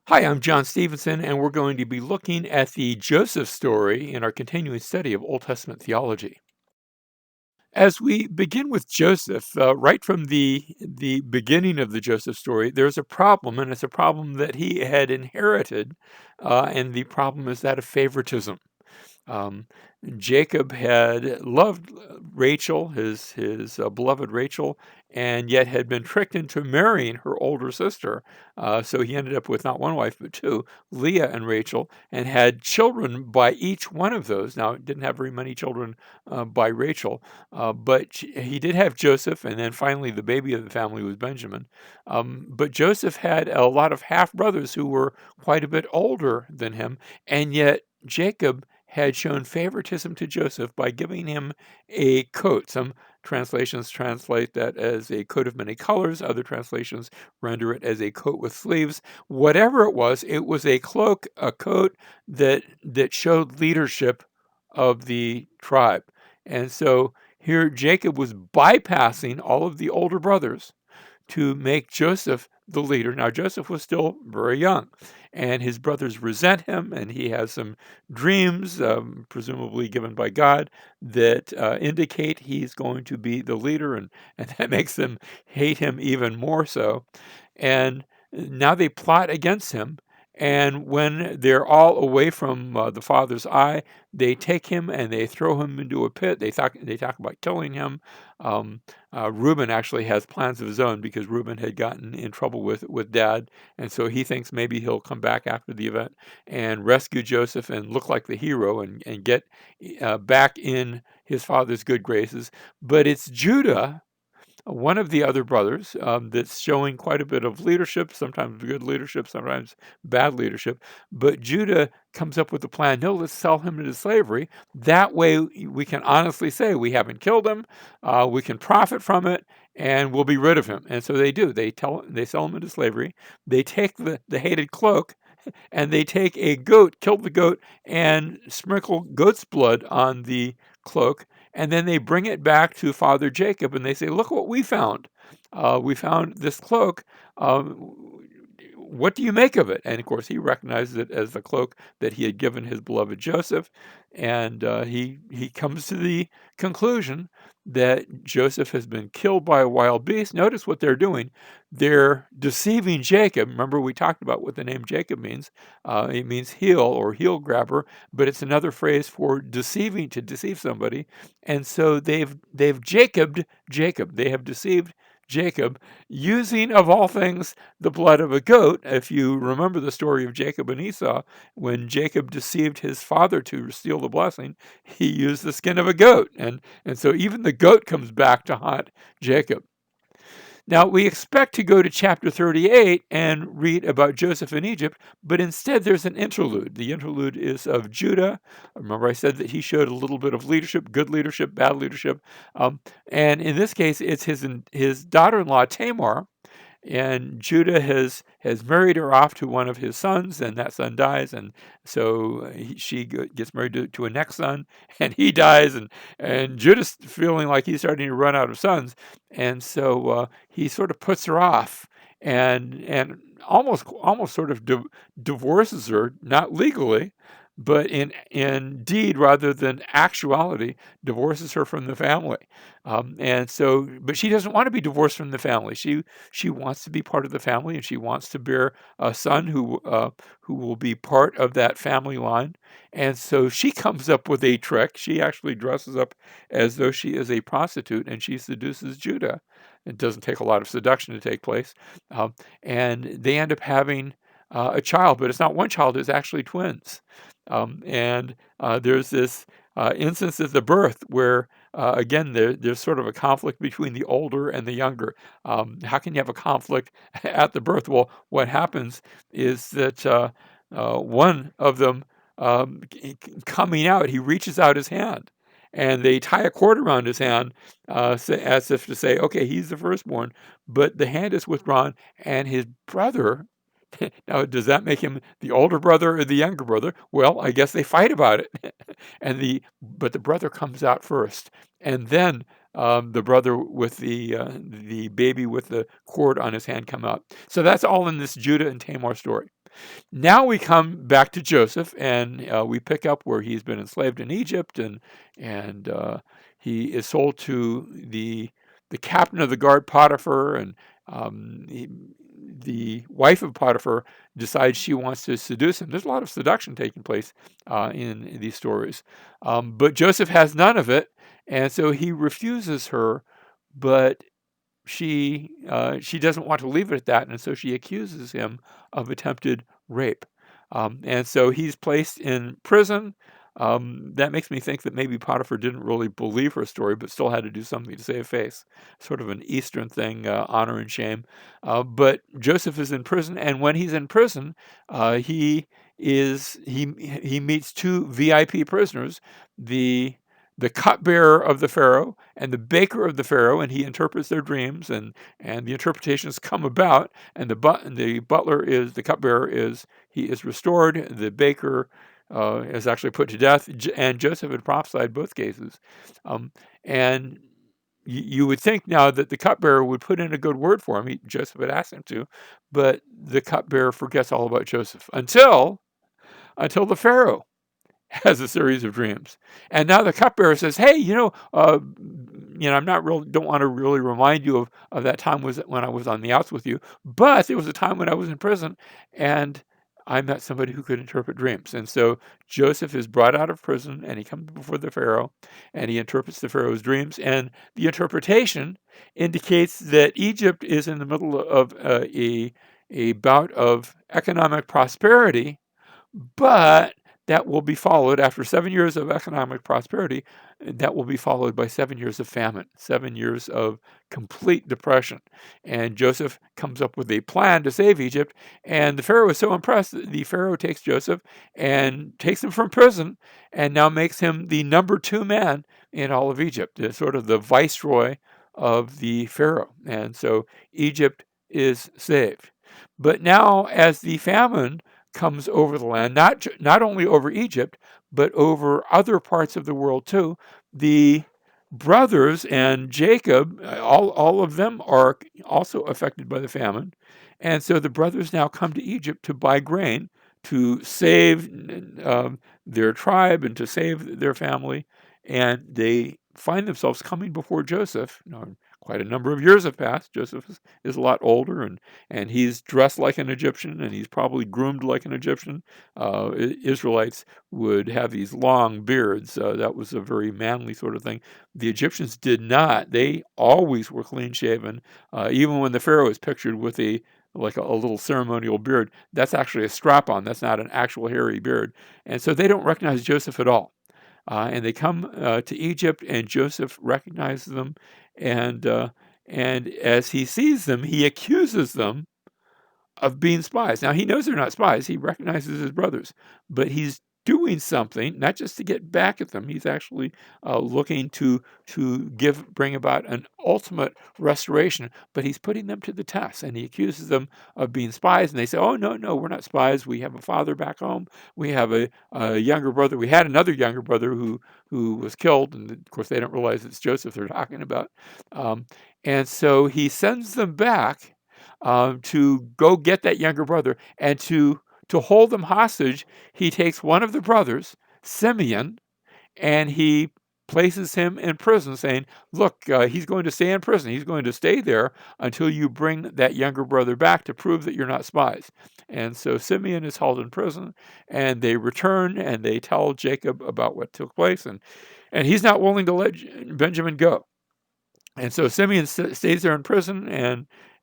Hi, I'm John Stevenson, and we're going to be looking at the Joseph story in our continuing study of Old Testament theology. As we begin with Joseph, right from the beginning of the Joseph story, there's a problem, and it's a problem that he had inherited, and the problem is that of favoritism. Um, Jacob had loved Rachel, his beloved Rachel, and yet had been tricked into marrying her older sister. So he ended up with not one wife but two, Leah and Rachel, and had children by each one of those. Now, didn't have very many children by Rachel, but he did have Joseph, and then finally the baby of the family was Benjamin. But Joseph had a lot of half brothers who were quite a bit older than him, and yet Jacob had shown favoritism to Joseph by giving him a coat. Some translations translate that as a coat of many colors. Other translations render it as a coat with sleeves. Whatever it was a cloak, a coat that showed leadership of the tribe. And so here Jacob was bypassing all of the older brothers to make Joseph the leader. Now, Joseph was still very young, and his brothers resent him, and he has some dreams, presumably given by God, that indicate he's going to be the leader, and that makes them hate him even more so. And now they plot against him. And when they're all away from the father's eye, they take him and they throw him into a pit. They talk about killing him. Um, Reuben actually has plans of his own because Reuben had gotten in trouble with Dad, and so he thinks maybe he'll come back after the event and rescue Joseph and look like the hero and get back in his father's good graces. But it's Judah, one of the other brothers, that's showing quite a bit of leadership, sometimes good leadership, sometimes bad leadership. But Judah comes up with a plan. No, let's sell him into slavery. That way, we can honestly say we haven't killed him. We can profit from it, and we'll be rid of him. And so they do. They sell him into slavery. They take the hated cloak, and they take a goat, kill the goat, and sprinkle goat's blood on the cloak. And then they bring it back to Father Jacob and they say, look what we found. We found this cloak. What do you make of it? And of course, he recognizes it as the cloak that he had given his beloved Joseph. And he comes to the conclusion that Joseph has been killed by a wild beast. Notice what they're doing. They're deceiving Jacob. Remember, we talked about what the name Jacob means. It means heel or heel grabber, but it's another phrase for deceiving, to deceive somebody. And so they've Jacobed Jacob. They have deceived Jacob using, of all things, the blood of a goat. If you remember the story of Jacob and Esau, when Jacob deceived his father to steal the blessing, he used the skin of a goat. And so even the goat comes back to haunt Jacob. Now, we expect to go to chapter 38 and read about Joseph in Egypt, but instead there's an interlude. The interlude is of Judah. Remember, I said that he showed a little bit of leadership, good leadership, bad leadership. And in this case, it's his daughter-in-law, Tamar, and Judah has married her off to one of his sons, and that son dies, and so she gets married to a next son, and he dies, and Judah's feeling like he's starting to run out of sons, and so he sort of puts her off, and almost sort of divorces her, not legally, but in deed rather than actuality, divorces her from the family. And so, but she doesn't want to be divorced from the family. She wants to be part of the family, and she wants to bear a son who will be part of that family line. And so she comes up with a trick. She actually dresses up as though she is a prostitute, and she seduces Judah. It doesn't take a lot of seduction to take place, and they end up having a child, but it's not one child; it's actually twins. And there's this instance at the birth where again, there's sort of a conflict between the older and the younger. How can you have a conflict at the birth? Well, what happens is that one of them, coming out, he reaches out his hand. And they tie a cord around his hand as if to say, okay, he's the firstborn. But the hand is withdrawn, and his brother, now, does that make him the older brother or the younger brother? Well, I guess they fight about it. But the brother comes out first, and then the brother with the baby with the cord on his hand come out. So that's all in this Judah and Tamar story. Now we come back to Joseph, and we pick up where he's been enslaved in Egypt, and he is sold to the captain of the guard, Potiphar, and the wife of Potiphar decides she wants to seduce him. There's a lot of seduction taking place in these stories, but Joseph has none of it, and so he refuses her, but she doesn't want to leave it at that, and so she accuses him of attempted rape. And so he's placed in prison. That makes me think that maybe Potiphar didn't really believe her story, but still had to do something to save face. Sort of an Eastern thing, honor and shame. But Joseph is in prison, and when he's in prison, he meets two VIP prisoners, the the cupbearer of the Pharaoh and the baker of the Pharaoh, and he interprets their dreams, and the interpretations come about, and the butler is the cupbearer he is restored. The baker is actually put to death, and Joseph had prophesied both cases, and you would think now that the cupbearer would put in a good word for him. Joseph had asked him to, but the cupbearer forgets all about Joseph until the Pharaoh has a series of dreams. And now the cupbearer says, "Hey, I'm not real. Don't want to really remind you of that time was when I was on the outs with you, but there was a time when I was in prison, and I met somebody who could interpret dreams." And so Joseph is brought out of prison, and he comes before the Pharaoh, and he interprets the Pharaoh's dreams. And the interpretation indicates that Egypt is in the middle of a bout of economic prosperity, but that will be followed after 7 years of economic prosperity. That will be followed by 7 years of famine, 7 years of complete depression. And Joseph comes up with a plan to save Egypt. And the Pharaoh is so impressed that the Pharaoh takes Joseph and takes him from prison and now makes him the number 2 man in all of Egypt, sort of the viceroy of the Pharaoh. And so Egypt is saved. But now, as the famine comes over the land, not only over Egypt, but over other parts of the world too. The brothers and Jacob, all of them are also affected by the famine. And so the brothers now come to Egypt to buy grain to save their tribe and to save their family. And they find themselves coming before Joseph. Quite a number of years have passed. Joseph is a lot older, and he's dressed like an Egyptian, and he's probably groomed like an Egyptian. Israelites would have these long beards. That was a very manly sort of thing. The Egyptians did not. They always were clean shaven. Even when the Pharaoh is pictured with a little ceremonial beard, that's actually a strap-on. That's not an actual hairy beard. And so they don't recognize Joseph at all. And they come to Egypt, and Joseph recognizes them, and as he sees them, he accuses them of being spies. Now, he knows they're not spies. He recognizes his brothers, but he's doing something, not just to get back at them. He's actually looking to bring about an ultimate restoration, but he's putting them to the test, and he accuses them of being spies. And they say, "Oh, no, we're not spies. We have a father back home. We have a younger brother. We had another younger brother who was killed." And of course, they don't realize it's Joseph they're talking about. And so he sends them back to go get that younger brother, and to hold them hostage. He takes one of the brothers, Simeon, and he places him in prison, saying, "Look, he's going to stay in prison. He's going to stay there until you bring that younger brother back to prove that you're not spies." And so Simeon is held in prison, and they return and they tell Jacob about what took place, and he's not willing to let Benjamin go. And so Simeon stays there in prison,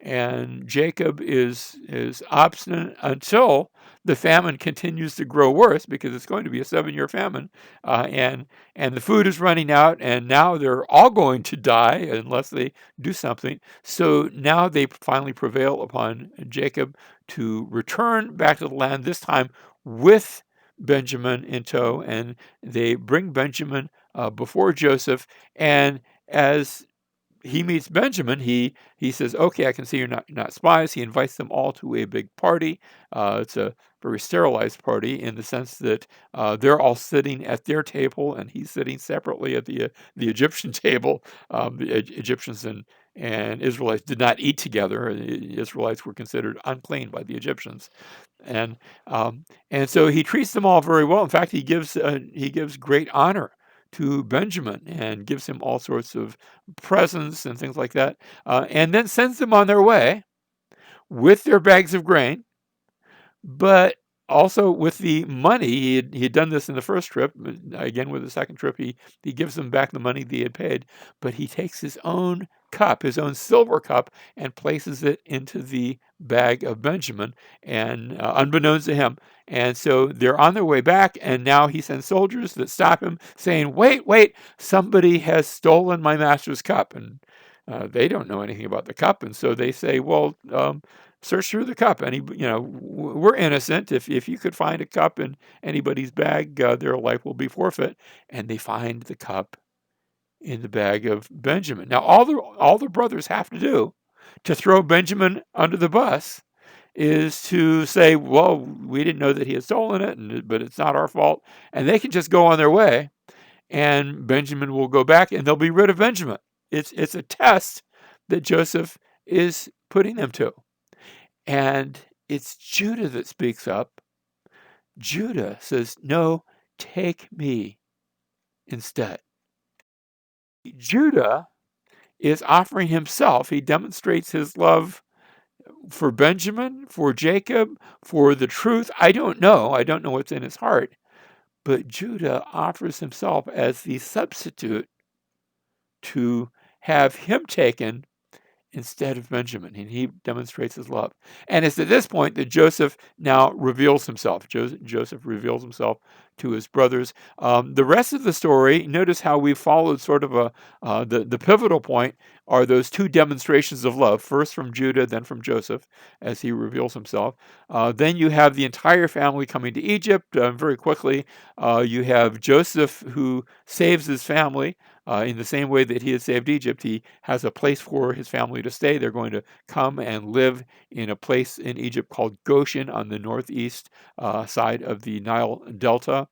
and Jacob is obstinate until the famine continues to grow worse, because it's going to be a 7-year famine, and the food is running out, and now they're all going to die unless they do something. So now they finally prevail upon Jacob to return back to the land, this time with Benjamin in tow, and they bring Benjamin before Joseph, and as he meets Benjamin, he says, "Okay, I can see you're not spies." He invites them all to a big party. It's a very sterilized party in the sense that they're all sitting at their table, and he's sitting separately at the Egyptian table. The Egyptians and Israelites did not eat together. Israelites were considered unclean by the Egyptians, and and so he treats them all very well. In fact, he gives great honor to Benjamin and gives him all sorts of presents and things like that, and then sends them on their way with their bags of grain, but also with the money. He had done this in the first trip. Again, with the second trip, he gives them back the money that he had paid, but he takes his own cup, his own silver cup, and places it into the bag of Benjamin, and unbeknownst to him. And so they're on their way back, and now he sends soldiers that stop him, saying, "Wait, wait! Somebody has stolen my master's cup." And they don't know anything about the cup, and so they say, "Well, search through the cup. We're innocent. If you could find a cup in anybody's bag, their life will be forfeit." And they find the cup in the bag of Benjamin. Now, all the brothers have to do to throw Benjamin under the bus is to say, "Well, we didn't know that he had stolen it, but it's not our fault," and they can just go on their way, and Benjamin will go back, and they'll be rid of Benjamin. It's a test that Joseph is putting them to. And it's Judah that speaks up. Judah says, "No, take me instead." Judah is offering himself. He demonstrates his love for Benjamin, for Jacob, for the truth. I don't know. I don't know what's in his heart. But Judah offers himself as the substitute to have him taken instead of Benjamin, and he demonstrates his love. And it's at this point that Joseph now reveals himself. Joseph reveals himself to his brothers. The rest of the story, notice how we followed sort of the pivotal point are those two demonstrations of love, first from Judah, then from Joseph, as he reveals himself. Then you have the entire family coming to Egypt very quickly. You have Joseph, who saves his family. In the same way that he has saved Egypt, he has a place for his family to stay. They're going to come and live in a place in Egypt called Goshen on the northeast side of the Nile Delta.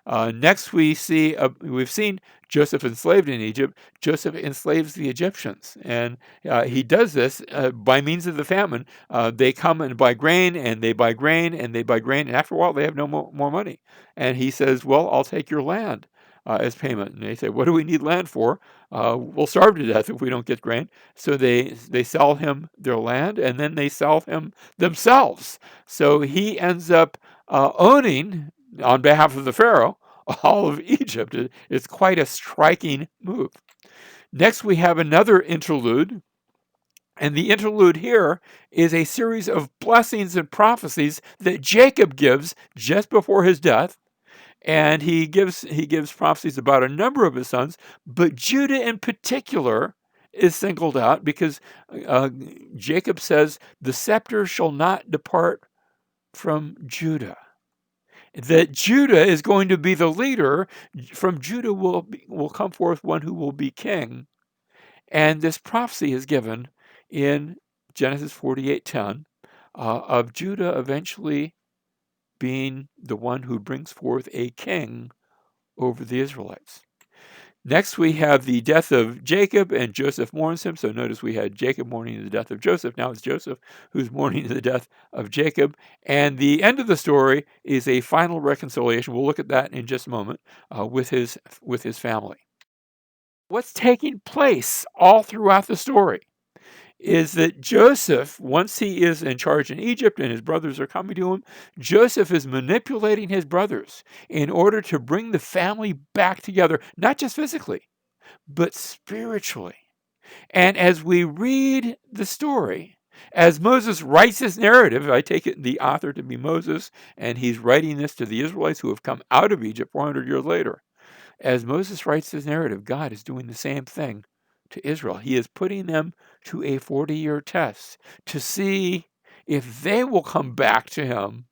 Next, we've seen Joseph enslaved in Egypt. Joseph enslaves the Egyptians, and he does this by means of the famine. They come and buy grain, and they buy grain, and they buy grain, and after a while, they have no more money. And he says, "Well, I'll take your land as payment." And they say, "What do we need land for? We'll starve to death if we don't get grain." So they sell him their land, and then they sell him themselves. So he ends up owning, on behalf of the Pharaoh, all of Egypt. It's quite a striking move. Next, we have another interlude. And the interlude here is a series of blessings and prophecies that Jacob gives just before his death. And he gives prophecies about a number of his sons, but Judah in particular is singled out because Jacob says, "The scepter shall not depart from Judah." That Judah is going to be the leader. From Judah will come forth one who will be king. And this prophecy is given in Genesis 48:10 of Judah eventually being the one who brings forth a king over the Israelites. Next, we have the death of Jacob, and Joseph mourns him. So notice we had Jacob mourning the death of Joseph. Now it's Joseph who's mourning the death of Jacob. And the end of the story is a final reconciliation. We'll look at that in just a moment with his family. What's taking place all throughout the story is that Joseph, once he is in charge in Egypt and his brothers are coming to him, Joseph is manipulating his brothers in order to bring the family back together, not just physically, but spiritually. And as we read the story, as Moses writes his narrative, I take it the author to be Moses, and he's writing this to the Israelites who have come out of Egypt 400 years later. As Moses writes his narrative, God is doing the same thing to Israel. He is putting them to a 40-year test to see if they will come back to him,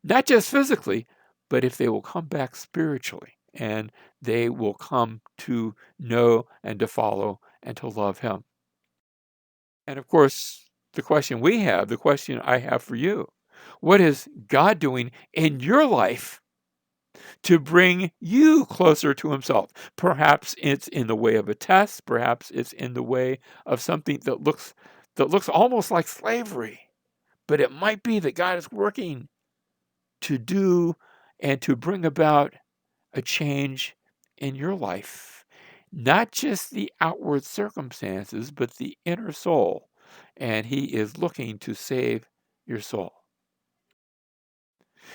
not just physically, but if they will come back spiritually, and they will come to know and to follow and to love him. And of course, the question I have for you, what is God doing in your life to bring you closer to himself. Perhaps it's in the way of a test. Perhaps it's in the way of something that looks almost like slavery. But it might be that God is working to do and to bring about a change in your life. Not just the outward circumstances, but the inner soul. And he is looking to save your soul.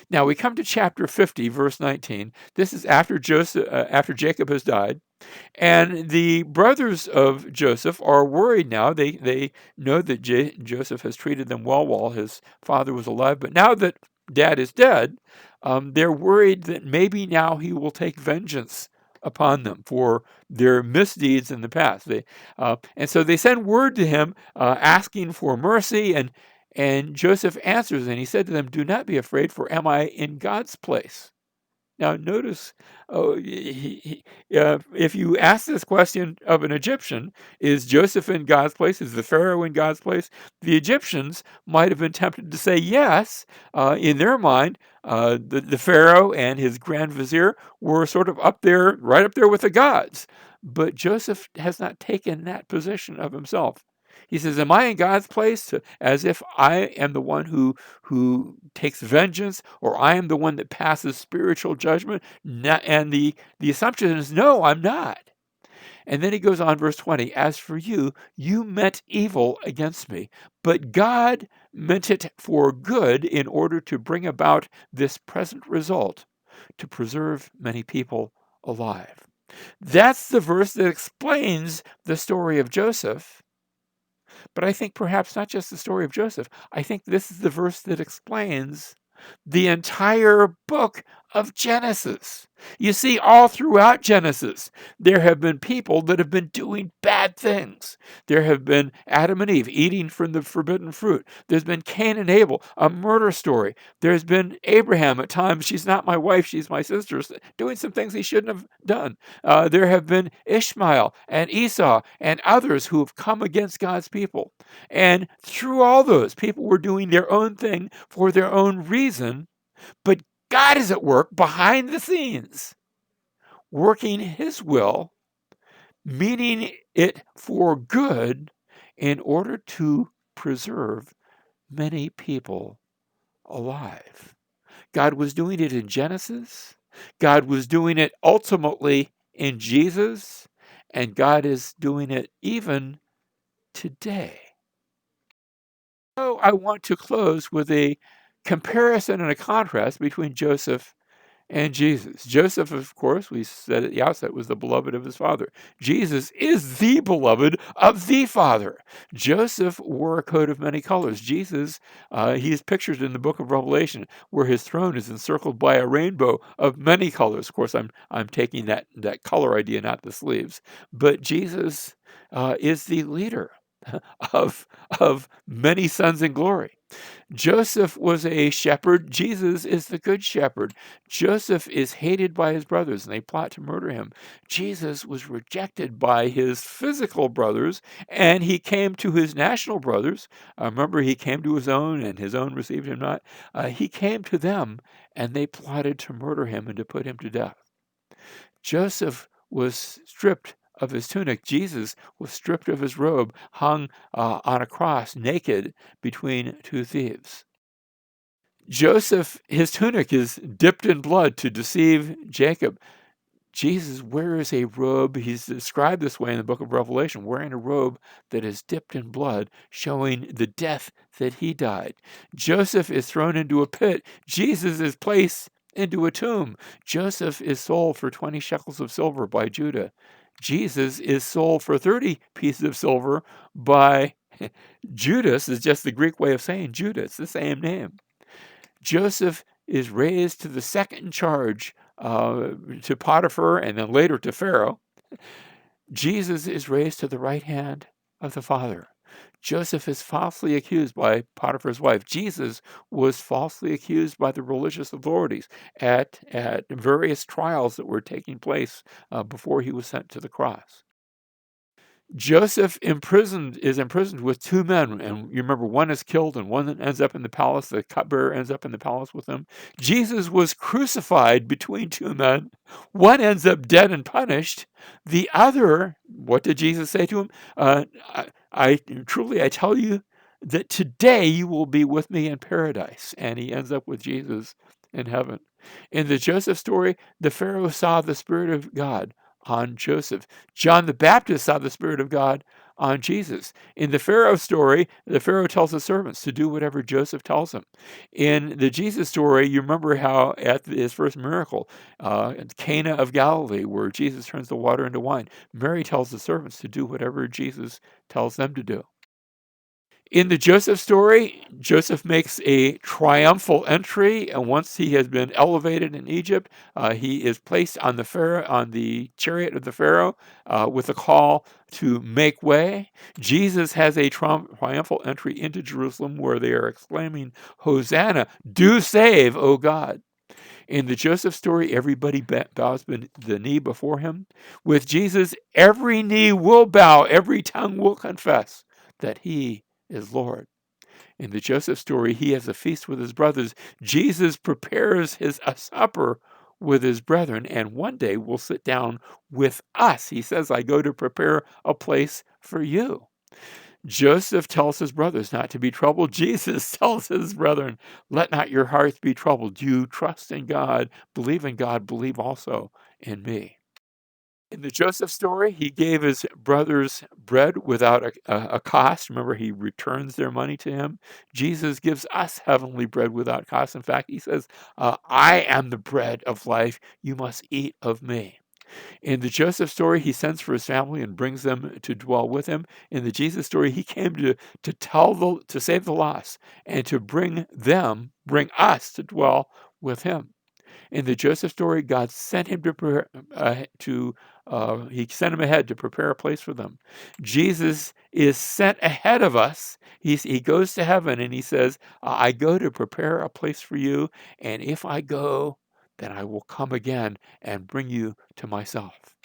Now we come to chapter 50, verse 19. This is after after Jacob has died. And the brothers of Joseph are worried now. They know that Joseph has treated them well while his father was alive. But now that dad is dead, they're worried that maybe now he will take vengeance upon them for their misdeeds in the past. And so they send word to him asking for mercy. And Joseph answers, and he said to them, "Do not be afraid, for am I in God's place?" Now, notice, oh, if you ask this question of an Egyptian, is Joseph in God's place? Is the Pharaoh in God's place? The Egyptians might have been tempted to say yes. In their mind, the Pharaoh and his grand vizier were sort of up there, right up there with the gods. But Joseph has not taken that position of himself. He says, "Am I in God's place?" As if I am the one who takes vengeance, or I am the one that passes spiritual judgment. And the assumption is, no, I'm not. And then he goes on, verse 20, "As for you, you meant evil against me, but God meant it for good in order to bring about this present result, to preserve many people alive." That's the verse that explains the story of Joseph. But I think perhaps not just the story of Joseph. I think this is the verse that explains the entire book of Genesis. You see, all throughout Genesis, there have been people that have been doing bad things. There have been Adam and Eve eating from the forbidden fruit. There's been Cain and Abel, a murder story. There's been Abraham at times, "She's not my wife, she's my sister," doing some things he shouldn't have done. There have been Ishmael and Esau and others who have come against God's people. And through all those, people were doing their own thing for their own reason, but God is at work behind the scenes, working his will, meaning it for good in order to preserve many people alive. God was doing it in Genesis. God was doing it ultimately in Jesus. And God is doing it even today. So I want to close with a comparison and a contrast between Joseph and Jesus. Joseph, of course, we said at the outset, was the beloved of his father. Jesus is the beloved of the Father. Joseph wore a coat of many colors. Jesus, he is pictured in the book of Revelation, where his throne is encircled by a rainbow of many colors. Of course, I'm taking that color idea, not the sleeves. But Jesus is the leader of many sons in glory. Joseph was a shepherd. Jesus is the good shepherd. Joseph is hated by his brothers, and they plot to murder him. Jesus was rejected by his physical brothers, and he came to his national brothers. Remember, he came to his own, and his own received him not. He came to them, and they plotted to murder him and to put him to death. Joseph was stripped of his tunic. Jesus was stripped of his robe, hung on a cross, naked between two thieves. Joseph, his tunic is dipped in blood to deceive Jacob. Jesus wears a robe. He's described this way in the book of Revelation, wearing a robe that is dipped in blood, showing the death that he died. Joseph is thrown into a pit. Jesus is placed into a tomb. Joseph is sold for 20 shekels of silver by Judah. Jesus is sold for 30 pieces of silver by Judas, is just the Greek way of saying Judah. It's the same name. Joseph is raised to the second charge to Potiphar and then later to Pharaoh. Jesus is raised to the right hand of the Father. Joseph is falsely accused by Potiphar's wife. Jesus was falsely accused by the religious authorities at various trials that were taking place before he was sent to the cross. Joseph is imprisoned with two men, and you remember one is killed and one ends up in the palace. The cupbearer ends up in the palace with him. Jesus was crucified between two men. One ends up dead and punished. The other, what did Jesus say to him? I truly, I tell you that today you will be with me in paradise. And he ends up with Jesus in heaven. In the Joseph story, the Pharaoh saw the Spirit of God on Joseph. John the Baptist saw the Spirit of God on Jesus. In the Pharaoh story, the Pharaoh tells the servants to do whatever Joseph tells them. In the Jesus story, you remember how at his first miracle, in Cana of Galilee, where Jesus turns the water into wine, Mary tells the servants to do whatever Jesus tells them to do. In the Joseph story, Joseph makes a triumphal entry, and once he has been elevated in Egypt, he is placed on the chariot of the Pharaoh, with a call to make way. Jesus has a triumphal entry into Jerusalem where they are exclaiming, "Hosanna! Do save, O God!" In the Joseph story, everybody bows the knee before him. With Jesus, every knee will bow, every tongue will confess that he is Lord. In the Joseph story, he has a feast with his brothers. Jesus prepares a supper with his brethren, and one day will sit down with us. He says, I go to prepare a place for you. Joseph tells his brothers not to be troubled. Jesus tells his brethren, let not your hearts be troubled. You trust in God, believe also in me. In the Joseph story, he gave his brothers bread without a cost. Remember, he returns their money to him. Jesus gives us heavenly bread without cost. In fact, he says, I am the bread of life. You must eat of me. In the Joseph story, he sends for his family and brings them to dwell with him. In the Jesus story, he came to save the lost and to bring us to dwell with him. In the Joseph story, God sent him he sent him ahead to prepare a place for them. Jesus is sent ahead of us. He goes to heaven and he says, I go to prepare a place for you. And if I go, then I will come again and bring you to myself.